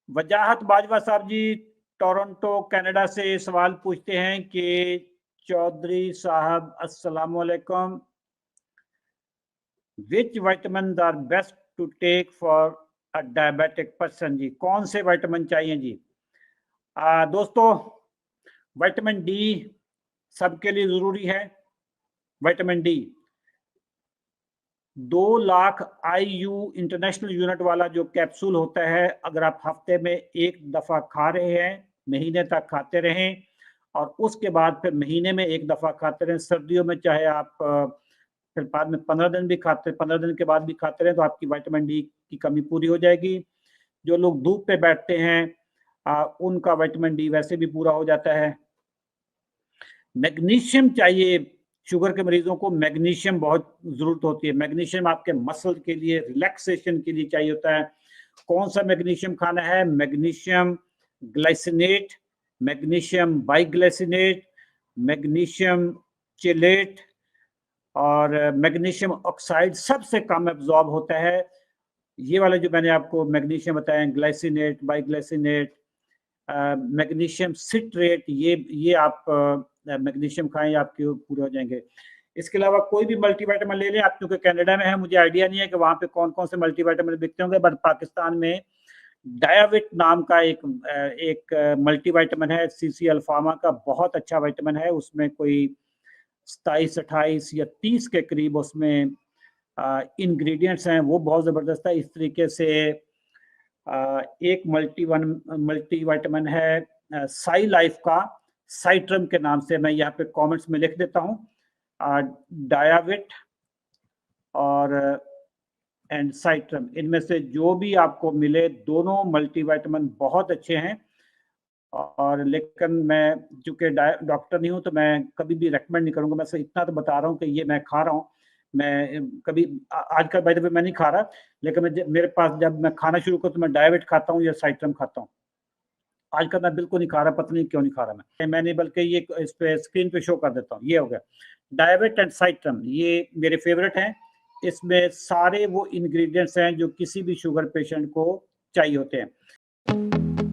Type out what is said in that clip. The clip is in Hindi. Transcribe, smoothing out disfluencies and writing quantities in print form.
वजाहत बाजवा साहब जी टोरंटो कनाडा से सवाल पूछते हैं कि चौधरी साहब अस्सलाम वालेकुम, which vitamin are best to take for a diabetic person. जी कौन से विटामिन चाहिए जी? दोस्तों, विटामिन डी सबके लिए जरूरी है। Vitamin D 2 lakh IU international unit वाला जो कैप्सूल होता है, अगर आप हफ्ते में एक दफ़ा खा रहे हैं, महीने तक खाते रहें और उसके बाद फिर महीने में एक दफ़ा खाते रहें। सर्दियों में चाहे आप फिर बाद में 15 दिन भी खाते 15 दिन के बाद भी खाते रहें तो आपकी विटामिन डी की कमी पूरी हो जाएगी। जो लोग धूप पे बैठते हैं उनका विटामिन डी वैसे भी पूरा हो जाता है। मैग्नीशियम चाहिए, शुगर के मरीजों को मैग्नीशियम बहुत ज़रूरत होती है। मैग्नीशियम आपके मसल के लिए, रिलैक्सेशन के लिए चाहिए होता है। कौन सा मैग्नीशियम खाना है? मैग्नीशियम ग्लाइसिनेट, मैग्नीशियम बाइग्लाइसिनेट, मैग्नीशियम चेलेट और मैग्नीशियम ऑक्साइड सबसे कम एब्जॉर्ब होता है। ये वाला जो मैंने आपको मैग्नीशियम बताया, ग्लाइसिनेट, बाइग्लाइसिनेट, मैग्नीशियम सिट्रेट, ये आप मैग्नीशियम खाएं, आपके पूरे हो जाएंगे। इसके अलावा कोई भी मल्टीविटामिन ले लें आप, क्योंकि कनाडा में है, मुझे आइडिया नहीं है कि वहाँ पे कौन कौन से मल्टीविटामिन बिकते होंगे, बट पाकिस्तान में डायाविट नाम का एक मल्टीविटामिन है, CC अल्फामा का, बहुत अच्छा विटामिन है। उसमें कोई 27, 28 या 30 के करीब उसमें इंग्रेडिएंट्स हैं, वो बहुत ज़बरदस्त है। इस तरीके से एक मल्टीविटामिन है साई लाइफ का, साइट्रम के नाम से, मैं यहाँ पे कमेंट्स में लिख देता हूँ। डायाविट और एंड साइट्रम, इनमें से जो भी आपको मिले, दोनों मल्टीविटामिन बहुत अच्छे हैं। और लेकिन मैं चूंकि डॉक्टर नहीं हूँ तो मैं कभी भी रेकमेंड नहीं करूँगा। मैं सिर्फ इतना तो बता रहा हूँ कि ये मैं खा रहा हूँ। मैं कभी आजकल बाय द वे मैं नहीं खा रहा, लेकिन मेरे पास जब मैं खाना शुरू करूँ तो मैं डायविट खाता हूँ या साइट्रम खाता हूँ। आजकल मैं बिल्कुल नहीं खा रहा, पता नहीं क्यों नहीं खा रहा मैंने बल्कि ये इस पे स्क्रीन पे शो कर देता हूँ। ये हो गया डायविट एंड साइट्रम, ये मेरे फेवरेट हैं। इसमें सारे वो इंग्रेडिएंट्स हैं जो किसी भी शुगर पेशेंट को चाहिए होते हैं।